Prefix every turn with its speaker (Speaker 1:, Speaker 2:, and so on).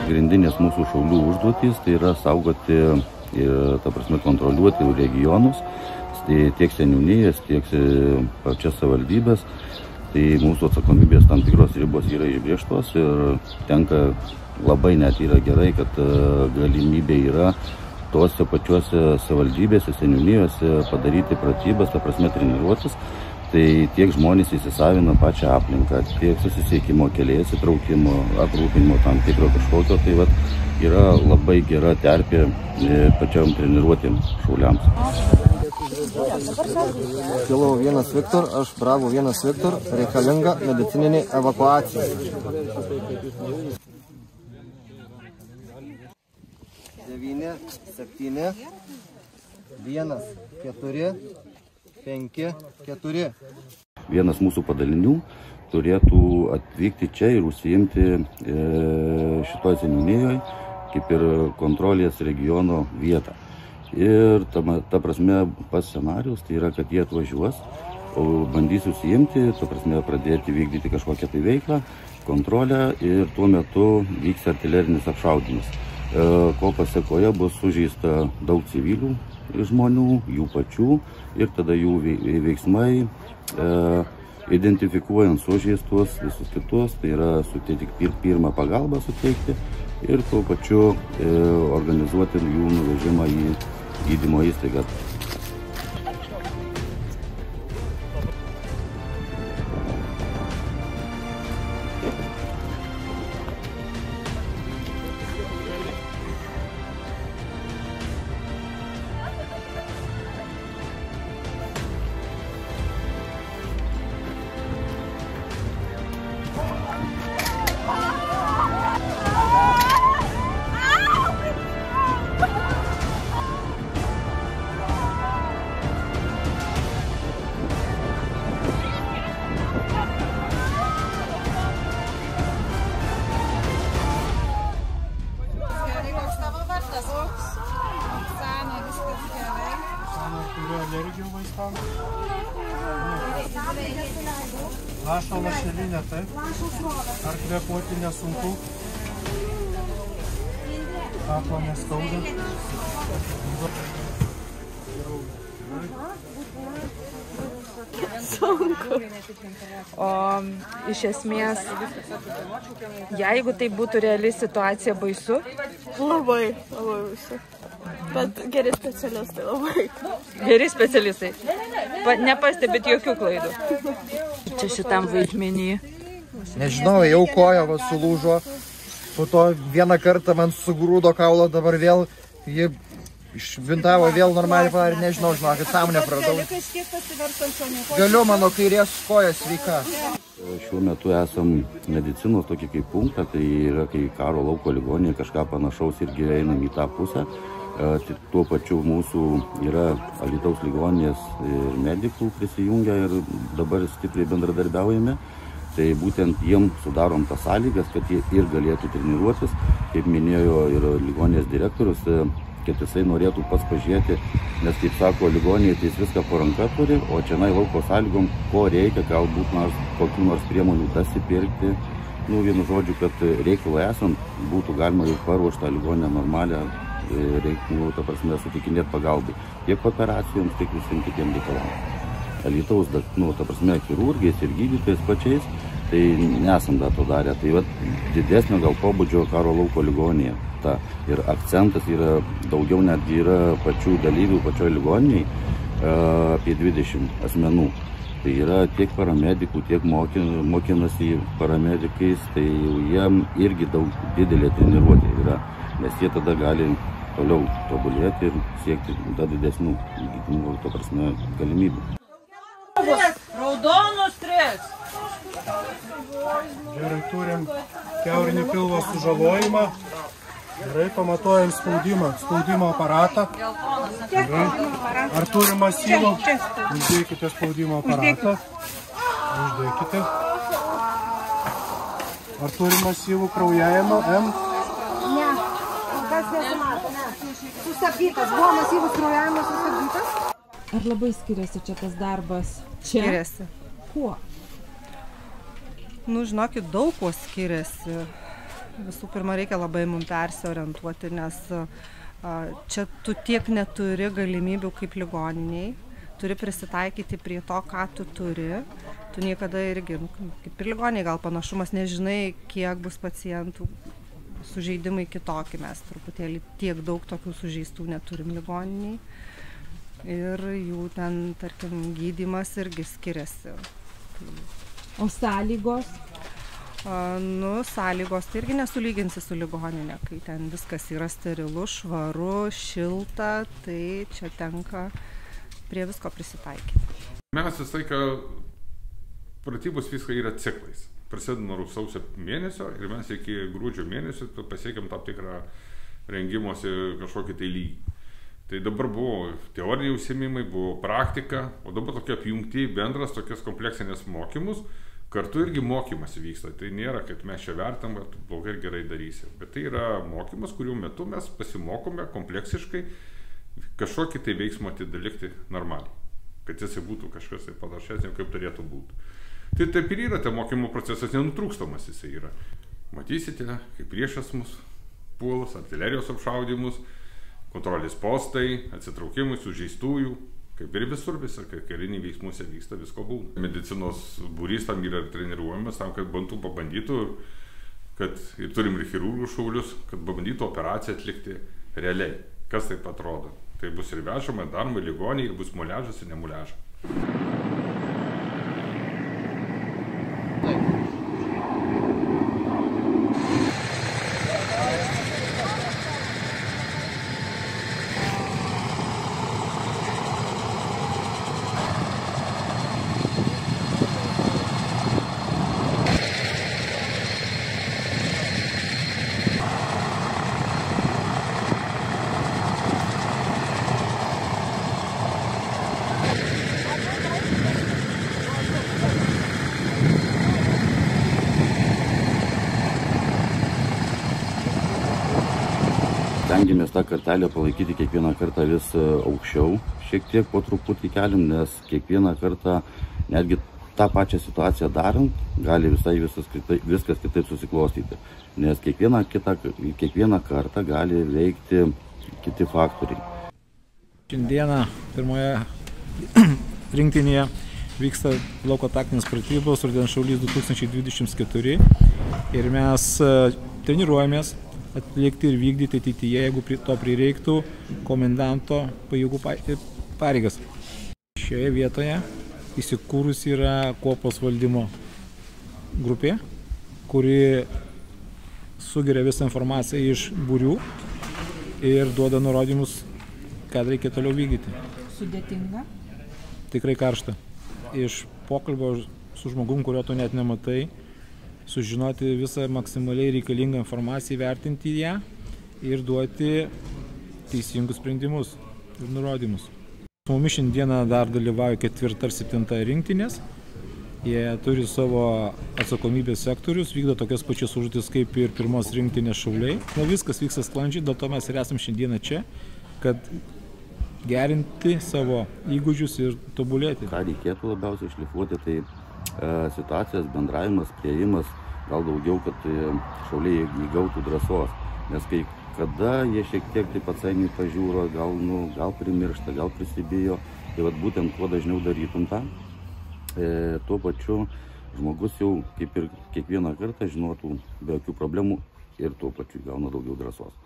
Speaker 1: pagrindinės mūsų šaulių užduotys tai yra saugoti ir, ta prasme, kontroliuoti regionus, tai tiek seniūnijas, tiek pačias savivaldybės. Tai mūsų atsakomybės tam tikros ribos yra išbrėžtos ir tenka labai net yra gerai, kad galimybė yra tose pačiuose savivaldybėse, seniūnijose padaryti pratybas, ta prasme treniruotis. Tai tiek žmonės įsisavina pačią aplinką, tiek susisiekimo keliais įtraukimo, aprūpinimo tam tikro kažkokio. Tai vat, yra labai gera terpė pačiam treniruotėm šauliams.
Speaker 2: Kilo 1 Viktor, aš Bravo 1 Viktor, reikalinga medicininė evakuacija. 9, 7, 1, 4, 5, 4.
Speaker 1: Vienas mūsų padalinių turėtų atvykti čia ir užsiimti šitoj seniūnijoje kaip ir kontrolės regiono vietą. Ir ta prasme pats scenarius tai yra, kad jie atvažiuos, bandys užsiimti, ta prasme pradėti vykdyti kažkokią tai veiklą, kontrolę ir tuo metu vyks artilerinis apšaudymas. Ko pasiekoje bus sužeista daug civilių žmonių, jų pačių ir tada jų veiksmai, identifikuojant sužeistus visus kitus, tai yra suteikti pirmą pagalbą suteikti ir tuo pačiu organizuoti jų nuvežimą į gydymo įstaigą.
Speaker 3: Alergijų vaistams. Lašo lašelinė, taip? Ar kvėpuoti nesunku? Kaklo neskauda?
Speaker 4: Sunku. O iš esmės, jeigu tai būtų reali situacija, baisu?
Speaker 5: Labai baisu. Bet geri specialistai labai.
Speaker 4: Geri specialistai. Nepastebit jokių klaidų. Čia šitam vaidmenį.
Speaker 2: Nežinau, jau koja sulūžo. Po to vieną kartą man sugrūdo kaulo, dabar vėl jį išvintavo, vėl normaliai padarė, nežinau, žinokit, sąmonę praradau. Galiu, mano kairės kojas sveika.
Speaker 1: Šiuo metu esam medicinos tokį kaip punktą, tai yra, kai karo lauko ligoninė kažką panašaus irgi einam į tą pusę. Tuo pačiu mūsų yra Alytaus ligoninės ir medikų prisijungę ir dabar stipriai bendradarbiaujame. Tai būtent jiem sudarom tas sąlygas, kad jie ir galėtų treniruotis, kaip minėjo ir ligoninės direktorius, kad jisai norėtų pats pažiūrėti, nes, kaip sako, ligoninėje tai jis viską po ranka turi, o čia lauko sąlygom, ko reikia, galbūt kokių nors priemonių dasipirkti. Vienu žodžiu, kad reikalui esant būtų galima jau paruoštą ligoninę normalią, reiktų, ta prasme, sutikinėti pagalbai tiek operacijoms, tiek visiems kitiem reikalams. Alytaus, ta prasme, chirurgais ir gydytojais pačiais, tai nesam dar to darę. Tai vat, didesnio gal pobūdžio karo lauko ligoninėje. Ir akcentas yra daugiau netgi yra pačių dalyvių pačioj ligoniniai, apie 20 asmenų. Tai yra tiek paramedikų, tiek mokinasi paramedikais, tai jiem irgi didelė treniruotė yra, nes jie tada gali toliau tobulėti ir siekti dar didesnių gydymo, to prasme, galimybių.
Speaker 4: Raudonus 3.
Speaker 3: Gerai, turim kiaurinį pilvo sužalojimą. Gerai, pamatuojam spaudimo aparatą. Gerai. Ar turim masyvų? Uždėkite spaudimo aparatą. Uždėkite. Ar turim masyvų kraujavimą? M?
Speaker 6: Ne, kas nesimato, ne. Sustabdytas, buvo masyvus kraujavimas sustabdytas.
Speaker 7: Ar labai skiriasi čia tas darbas? Čia?
Speaker 8: Skiriasi.
Speaker 7: Kuo?
Speaker 8: Nu, žinokit, daug kuo skiriasi. visų pirma reikia labai mum persiorientuoti, nes čia tu tiek neturi galimybių kaip ligoniniai, turi prisitaikyti prie to, ką tu turi. Tu niekada irgi, kaip ir ligoniniai, gal panašumas, nežinai, kiek bus pacientų, sužeidimai kitokie, mes truputėlį tiek daug tokių sužeistų neturim ligoniniai. Ir jų ten, tarkim, gydymas irgi skiriasi.
Speaker 7: O sąlygos?
Speaker 8: Sąlygos tai irgi nesulyginsi su ligoninė, kai ten viskas yra sterilu, švaru, šilta, tai čia tenka prie visko prisitaikyti.
Speaker 9: Mes visą laiką pratybos viską yra ciklais. Prasideda nuo sausio mėnesio ir mes iki gruodžio mėnesio pasiekėm tam tikrą rengimosi kažkokį tai lygį. Tai dabar buvo teoriniai užsiėmimai, buvo praktika, o dabar tokie apjungti bendras tokias kompleksinės mokymus, kartu irgi mokymas vyksta. Tai nėra, kad mes čia vertam, kad blogai ir gerai darysim. Bet tai yra mokymas, kurių metu mes pasimokome kompleksiškai kažkokį tai veiksmą atlikti normaliai. Kad jisai būtų kažkas tai panašesnio, kaip turėtų būti. Tai taip ir yra, tai mokymo procesas nenutrūkstamas jisai yra. Matysite, kaip priešas mus puolas, artilerijos apšaudymus, kontrolės postai, atsitraukimai, sužeistųjų, kaip ir visur visą, kai kariniai veiksmuose vyksta, visko būna. Medicinos būrys tam yra treniruojamas, tam, kad pabandytų, kad ir turim ir chirurgų šaulius, kad pabandytų operaciją atlikti realiai. Kas taip atrodo? Tai bus ir vežama, daroma ligoniai, ir bus muliažas ir nemuliažas.
Speaker 1: Stengiamės tą kartelę palaikyti kiekvieną kartą vis aukščiau, šiek tiek po truputį keliam, nes kiekvieną kartą, netgi tą pačią situaciją darant, gali viskas kitaip susiklostyti, nes kiekvieną kartą gali veikti kiti faktoriai.
Speaker 10: Šiandieną pirmoje rinktinėje vyksta lauko taktinės pratybos Rudens šaulys 2024 ir mes treniruojamės atlikti ir vykdyti ateityje, jeigu to prireiktų, komendanto pajėgų pareigas. Šioje vietoje įsikūrus yra kuopos valdymo grupė, kuri sugeria visą informaciją iš būrių ir duoda nurodymus, ką reikia toliau vykdyti.
Speaker 7: Sudėtinga?
Speaker 10: Tikrai karšta. Iš pokalbio su žmogum, kurio tu net nematai, sužinoti visą maksimaliai reikalingą informaciją, vertinti ją ir duoti teisingus sprendimus ir nurodymus. Su mumis šiandieną dar dalyvauja 4. ir 7. rinktinės. Jie turi savo atsakomybės sektorius, vykdo tokias pačias užduotis kaip ir 1. rinktinės šauliai. Viskas vyksta sklandžiai, dėl to mes ir esam šiandieną čia, kad gerinti savo įgūdžius ir tobulėti.
Speaker 1: Ką reikėtų labiausiai išlifuoti, tai situacijos bendravimas, priėjimas, gal daugiau, kad šauliai įgautų drąsos, nes kai kada jie šiek tiek taip atsainiai pažiūro, gal primiršta, gal prisibijo, tai būtent kuo dažniau darytum tą, tuo pačiu žmogus jau kaip ir kiekvieną kartą žinotų be jokių problemų ir tuo pačiu gauna daugiau drąsos.